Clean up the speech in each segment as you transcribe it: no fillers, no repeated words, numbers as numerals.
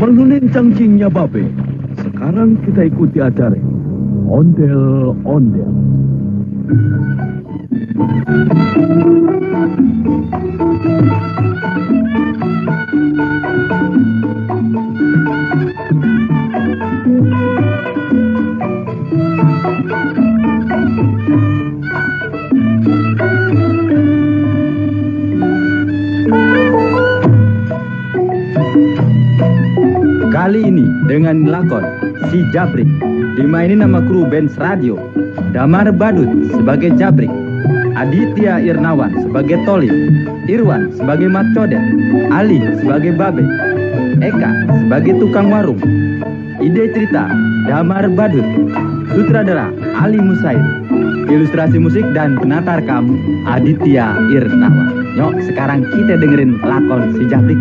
Mengunin cangcingnya Babe. Sekarang kita ikuti acara Ondel-Ondel. Kali ini dengan lakon Si Jabrik, dimainin nama kru band radio. Damar Badut sebagai Jabrik, Aditya Irnawan sebagai Tolim, Irwan sebagai Mat Codet, Ali sebagai Babe, Eka sebagai tukang warung. Ide cerita Damar Badut, sutradara Ali Musair, ilustrasi musik dan penata rekam Aditya Irnawan. Nyok, sekarang kita dengerin lakon Si Jabrik.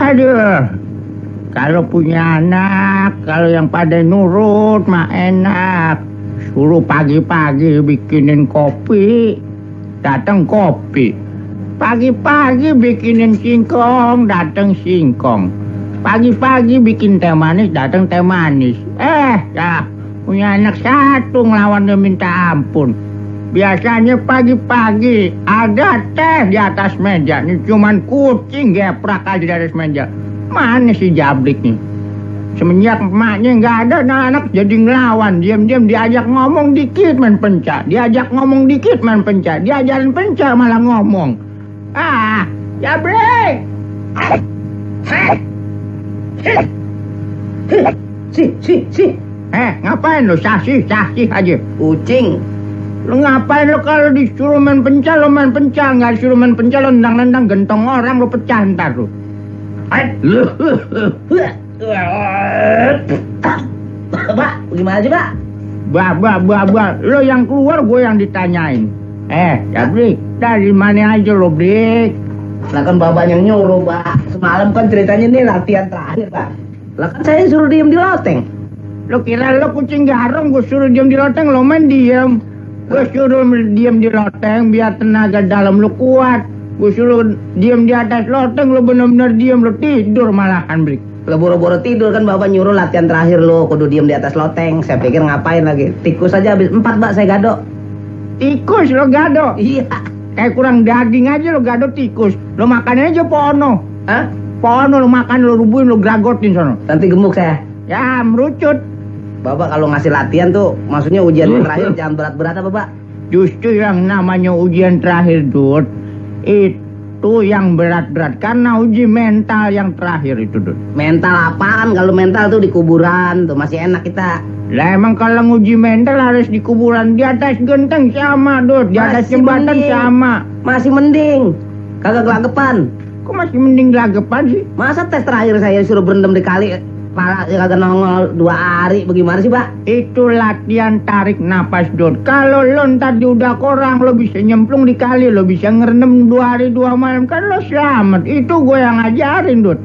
Aduh, kalau punya anak, kalau yang pada nurut mah enak. Suruh pagi-pagi bikinin kopi, datang kopi. Pagi-pagi bikinin singkong, datang singkong. Pagi-pagi bikin teh manis, datang teh manis. Ya, punya anak satu ngelawan dia minta ampun. Biasanya pagi-pagi ada teh di atas meja. Ini cuman kucing geprak aja di atas meja. Mana si Jabrik nih? Semenjak emaknya nggak ada, anak jadi ngelawan. Diam-diam diajak ngomong dikit main pencak. Diajak ngomong dikit main pencak. Diajarin pencak malah ngomong. Jabrik! Si. Ngapain lo? Sasih aja. Kucing. Lo ngapain lo kalau disuruh main pencal, lo main pencal. Nggak disuruh main pencal, lo nendang-nendang gentong orang, lo pecah ntar lo. Pak, gimana aja, Pak? Bah. Lo yang keluar, gue yang ditanyain. Jabrik, dari mana aja lo, Brik? Lah kan bapak yang nyuruh, Pak. Semalam kan ceritanya nih latihan terakhir, Pak. Lah kan saya suruh diem di loteng. Lo kira lo kucing garong, gue suruh diem di loteng, lo main diem. Gue suruh diem di loteng biar tenaga dalam lo kuat. Gue suruh diem di atas loteng, lo bener-bener diem, lo tidur malahan, Brik. Lo boro-boro tidur kan bapak nyuruh latihan terakhir lo, kudu diem di atas loteng. Saya pikir ngapain lagi. Tikus aja habis 4, Pak, saya gado. Tikus lo gado? Iya. Kayak kurang daging aja lo gado tikus. Lo makannya aja pono. Hah? Pono lo makan, lo rubuhin, lo gragotin sono. Nanti gemuk saya. Ya, merucut. Bapak kalau ngasih latihan tuh, maksudnya ujian terakhir jangan berat-berat apa, Pak? Justru yang namanya ujian terakhir, Dut, itu yang berat-berat. Karena uji mental yang terakhir itu, Dut. Mental apaan? Kalau mental tuh di kuburan, tuh masih enak kita. Lah emang kalau nguji mental harus di kuburan. Di atas genteng sama, Dut. Di atas jembatan sama. Masih mending. Kagak gelagapan. Kok masih mending gelagapan sih? Masa tes terakhir saya suruh berendam di kali, pala kagak nongol 2 hari, bagaimana sih, Pak? Itu latihan tarik napas, Dut. Kalau lo ntar diudak orang, lo bisa nyemplung di kali, lo bisa ngerendam 2 hari 2 malam, kan lo selamat. Itu gue yang ngajarin, Dut.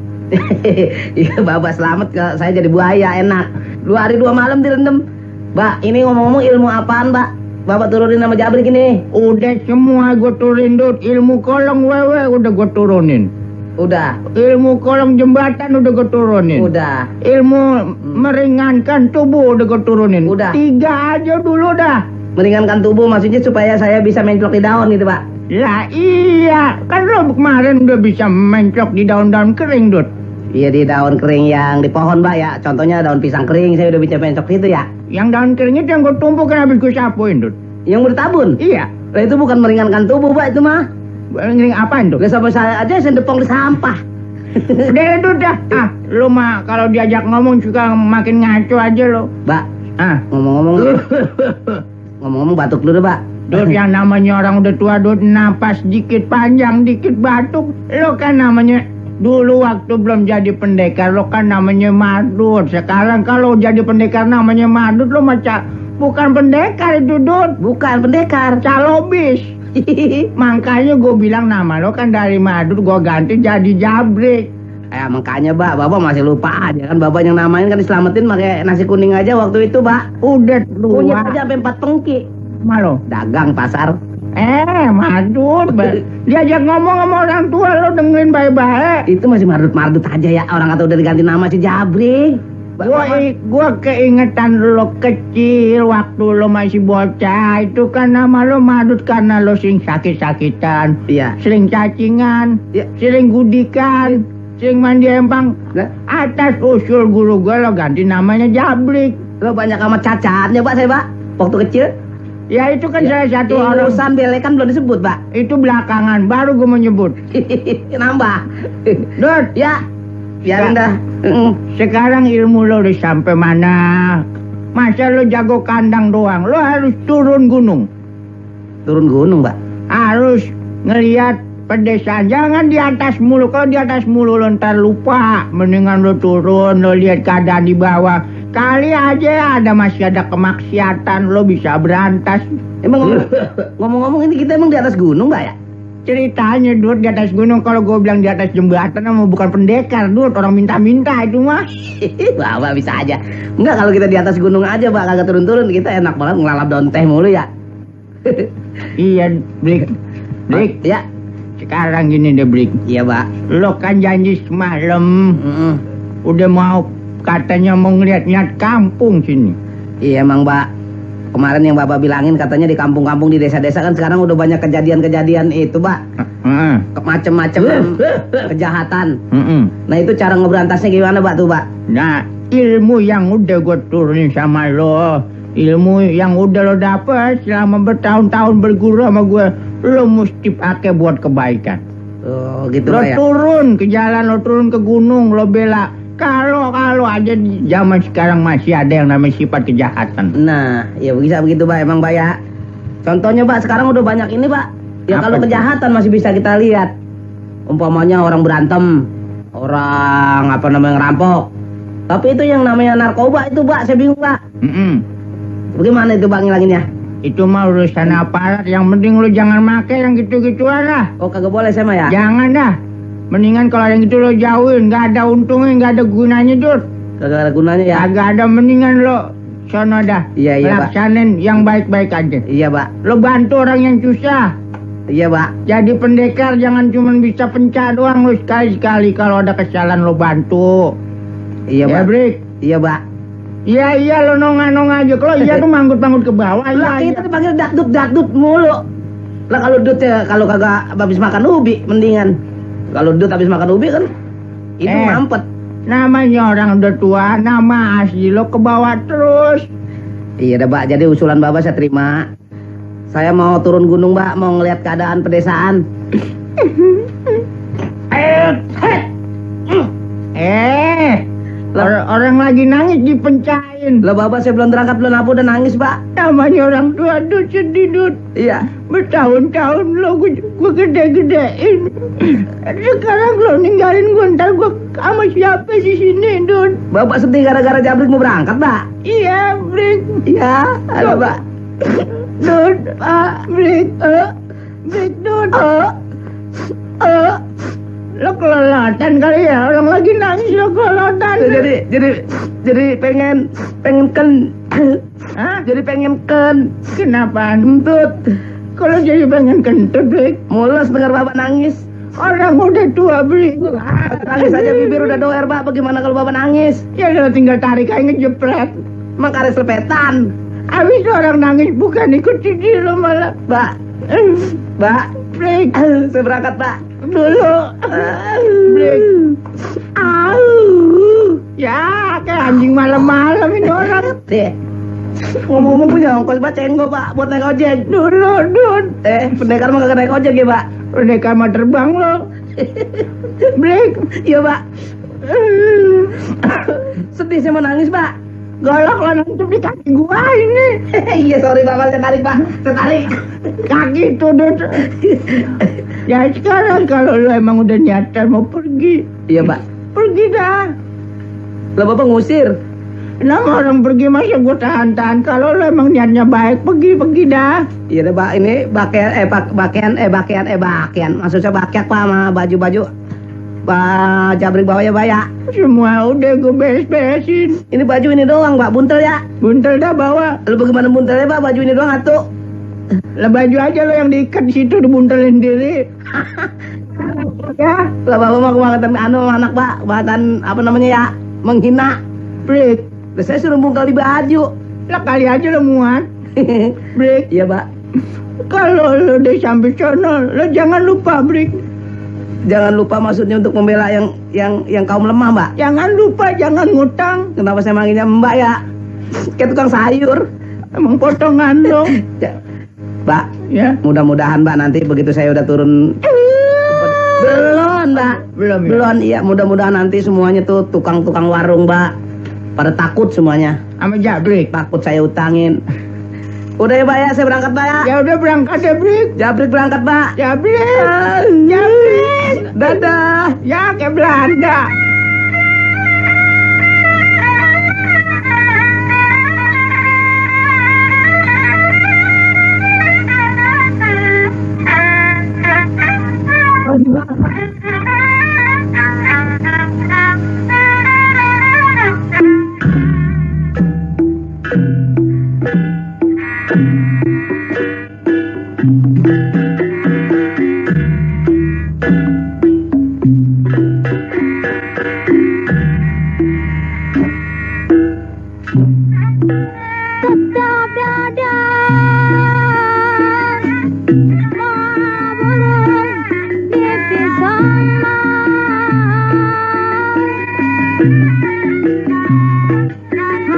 Iya, Bapak selamat, saya jadi buaya, enak. 2 hari 2 malam direndam. Mbak, ini ngomong-ngomong ilmu apaan, Mbak? Bapak turunin nama Jabrik ini. Udah semua gue turunin, Dut. Ilmu kolong wewe udah gue turunin. Udah. Ilmu kolong jembatan udah gue turunin. Udah. Ilmu meringankan tubuh udah gue turunin. Udah. 3 aja dulu dah. Meringankan tubuh maksudnya supaya saya bisa menclok di daun gitu, Pak. Ya iya, kan lo kemarin udah bisa menclok di daun-daun kering, Dut. Iya, di daun kering yang di pohon, Pak ya. Contohnya daun pisang kering, saya udah bisa menclok itu ya. Yang daun kering itu yang gue tumpukin habis gue sapuin, Dut. Yang bertabun. Iya. Lah itu bukan meringankan tubuh, Pak, itu mah. Ngering apaan tuh? Lah sampai saya aja sendepong di sampah. Udah itu dah. Lu mah kalau diajak ngomong suka makin ngaco aja lo. Mbak, ngomong-ngomong ngomong-ngomong batuk dulu, Pak. Dut, yang namanya orang udah tua, Dut, napas dikit panjang, dikit batuk. Lo kan namanya dulu waktu belum jadi pendekar, lo kan namanya Madut. Sekarang kalau jadi pendekar namanya Madut, lo macam bukan pendekar itu, Dut. Bukan pendekar, calobis. Makanya gue bilang nama lo kan dari Madut, gue ganti jadi Jabrik. Makanya, Pak, Bapak masih lupa aja kan. Bapak yang namain kan diselamatin pakai nasi kuning aja waktu itu, Pak. Udah tua. Punya aja sampai 4 pengki. Malo dagang pasar. Madut. Diajak ngomong sama orang tua lo dengerin baik-baik. Itu masih Mardut aja ya. Orang kata udah diganti nama si Jabrik. Gua keingetan lo kecil waktu lo masih bocah. Itu kan nama lo Madut karena lo sering sakit-sakitan. Iya. Sering cacingan. Iya. Sering gudikan. Sering mandi empang. Atas usul guru gue lo ganti namanya Jabrik. Lo banyak amat cacatnya, Pak, saya, Pak. Waktu kecil. Ya itu kan salah satu orang. Urusan belekan belum disebut, Pak. Itu belakangan baru gue menyebut. Nambah. Dut. Ya. Biarin dah. Sekarang ilmu lo udah sampai mana? Masa lo jago kandang doang? Lo harus turun gunung. Turun gunung, Pak? Harus ngelihat pedesaan. Jangan di atas mulu. Kalau di atas mulu lo ntar lupa. Mendingan lo turun, lo lihat keadaan di bawah. Kali aja masih ada kemaksiatan, lo bisa berantas. Emang ngomong-ngomong ini kita emang di atas gunung, Mbak ya? Ceritanya, Dut, di atas gunung. Kalau gue bilang di atas jembatan, emang bukan pendekar, Dut. Orang minta-minta itu mah. Bapak bisa aja. Enggak, kalau kita di atas gunung aja, Pak, kagak turun-turun, kita enak banget ngelalap daun teh mulu ya. Iya, Brik. Ya. Sekarang gini deh, Brik. Iya, Pak. Lo kan janji semalam. Udah mau katanya mau ngeliat-ngeliat kampung sini. Iya, emang, Pak. Kemarin yang Bapak bilangin katanya di kampung-kampung di desa-desa kan sekarang udah banyak kejadian-kejadian itu, Pak. Macem-macem kejahatan. Nah, itu cara ngeberantasnya gimana, Pak, tuh, Pak? Nah, ilmu yang udah gue turunin sama lo, ilmu yang udah lo dapet selama bertahun-tahun berguru sama gue, lo mesti pakai buat kebaikan. Oh, gitu, Lo Pak, ya? turun ke jalan, lo turun ke gunung, lo bela. Kalau aja di zaman sekarang masih ada yang namanya sifat kejahatan. Nah, ya bisa begitu, Pak, emang, Pak, ya. Contohnya, Pak, sekarang udah banyak ini, Pak. Ya kalau kejahatan masih bisa kita lihat. Umpamanya orang berantem, orang ngerampok. Tapi itu yang namanya narkoba itu, Pak, saya bingung, Pak. Bagaimana itu, Pak, ngilanginnya? Itu mah urusan aparat. Yang penting lu jangan make yang gitu-gituan lah. Oh, kagak boleh saya mah ya? Jangan dah. Mendingan kalau yang gitu lo jauhin, nggak ada untungnya, nggak ada gunanya, Dut. Kagak ada gunanya ya? Kagak ada, mendingan lo sono dah. Iya, Pak. Laksanin yang baik-baik aja. Iya, Pak. Lo bantu orang yang susah. Iya, Pak. Jadi pendekar jangan cuma bisa pencah doang, lo sekali-sekali kalau ada kesalahan lo bantu. Iya, Pak. Brik. Iya, Pak. Iya, lo nongah-nongah aja. Kalau iya tuh manggut-manggut ke bawah. Lah, kita dipanggil dakdut mulu. Lah kalau Dut ya, kalau kagak habis makan ubi mendingan. Kalau Dut habis makan ubi kan itu mampet. Namanya orang udah tua, nama asli lo ke bawah terus. Iya dah, Pak. Jadi usulan Bapak saya terima. Saya mau turun gunung, Pak, mau ngeliat keadaan pedesaan. Orang lagi nangis dipencahin. Lah, Bapak saya belum berangkat, belum apa udah nangis, Pak. Namanya orang tua, Dut, sedih, Dut. Iya. Bertahun-tahun lo gue gede-gedein. Sekarang lo ninggalin gue, ntar gue sama siapa di sini, Dut? Bapak sedih gara-gara Jabrik mau berangkat, Pak? Iya, Brik. Iya, ada, Pak. Dut, Pak, Brik. Brik, Dut. Lo kelelatan kali ya, orang lagi nangis lo kelelatan. Jadi pengen ken. Hah? Jadi pengen ken. Kenapa? Kentut. Kalau jadi pengen kentut, Brik. Mules dengar Bapak nangis. Orang udah tua, Brik. Nangis aja bibir udah doer, Pak. Bagaimana kalau Bapak nangis? Ya udah tinggal tarik aja ngejepret. Emang karet selepetan. Habis orang nangis bukan ikut sedih lo malah. Mbak, Mbak, Brik, saya berangkat, Pak. dulu. Brik. Ya, kayak anjing malam-malam ini orang. Ngomong-ngomong punya ongkos Pak cenggo, Pak, buat naik ojek. Dulu, Pendekar mah kagak naik ojek ya, Pak? Pendekar mah terbang lo. Brik. Iya, Pak. Sedih saya mau nangis, Pak. Golok lo nangkep di kaki gua ini. Iya, sorry, Bapak. Saya tarik, Pak. Saya tarik. Kaki tudut. Ya sekarang kalau lo emang udah niatan mau pergi, Iya, Pak. pergi dah. Lah, Bapak ngusir. Nama orang pergi masa gua tahan-tahan. Kalau lo emang niatnya baik, pergi dah. Iya deh, Pak. Ini bakian. Maksud saya bakiak, Pak, sama baju-baju. Pak Jabrik bawa ya, Pak, ya. Semua udah gua beres-beresin. Ini baju ini doang, Pak. Buntel ya. Buntel dah bawa. Lalu bagaimana buntelnya, Pak? Baju ini doang atuh. Lah baju aja lo yang diikat di situ dibuntelin sendiri. Ya, Lah, Bapak mau kemarin anak, Pak. Bahkan apa namanya ya? Menghina. Brik. Lah, saya suruh bungkel di baju. Lah kali aja lo muat. Brik. Iya, Pak. Kalau lo udah sampai sono, lo jangan lupa, Brik. Jangan lupa maksudnya untuk membela yang kaum lemah, Mbak. Jangan lupa, jangan ngutang. Kenapa saya manggilnya Mbak ya? Kayak tukang sayur. Emang potongan lo. Ya. Mbak, Ya. mudah-mudahan Mbak nanti begitu saya udah turun. Belum, Mbak. Belum ya? Belum, iya. Mudah-mudahan nanti semuanya tuh tukang-tukang warung, Mbak. Pada takut semuanya. Sama Jabrik. Takut saya utangin. Udah ya, Mbak ya. Saya berangkat, Mbak ya. Ya udah berangkat ya, Brik. Jabrik berangkat, Mbak. Jabrik. Jabrik. Dadah. Ya, kayak Belanda. Da da da